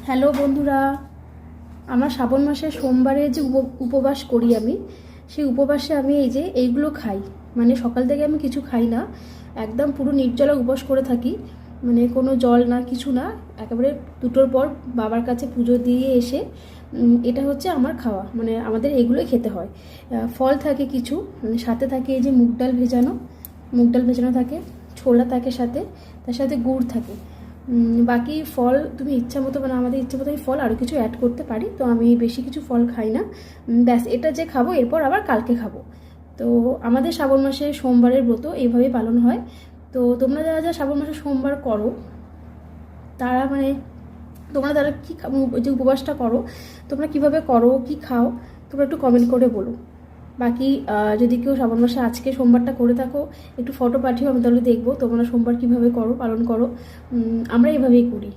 Hello বন্ধুরা, আমার শ্রাবণ মাসে সোমবারে যে উপবাস করি আমি, সেই উপবাসে আমি এই যে এইগুলো খাই। মানে সকাল থেকে আমি কিছু খাই না, একদম পুরো নির্জলা উপবাস করে থাকি। মানে কোনো জল না, কিছু না, একেবারে দুটোর পর বাবার কাছে পুজো দিয়ে এসে এটা হচ্ছে আমার খাওয়া। মানে আমাদের এগুলোই খেতে হয়। ফল থাকে কিছু, সাথে থাকে এই যে মুগ ডাল ভেজানো থাকে, ছোলা থাকে সাথে, তার সাথে গুড় থাকে। বাকি ফল তুমি ইচ্ছা মতো, মানে আমাদের ইচ্ছা মতো আমি ফল আরও কিছু অ্যাড করতে পারি। তো আমি বেশি কিছু ফল খাই না। ব্যাস, এটা যে খাবো এরপর আবার কালকে খাবো। তো আমাদের শ্রাবণ মাসে সোমবারের ব্রত এইভাবেই পালন হয়। তো তোমরা যারা যারা শ্রাবণ মাসে সোমবার করো, তারা মানে তোমরা তারা কী যে উপবাসটা করো, তোমরা কিভাবে করো, কি খাও, তোমরা একটু কমেন্ট করে বলো। বাকি যদি কেউ শ্রাবণ মাসে আজকে সোমবারটা করে থাকো, একটু ফটো পাঠিও, আমি তাহলে দেখবো তোমরা সোমবার কীভাবে করো, পালন করো। আমরা এইভাবেই করি।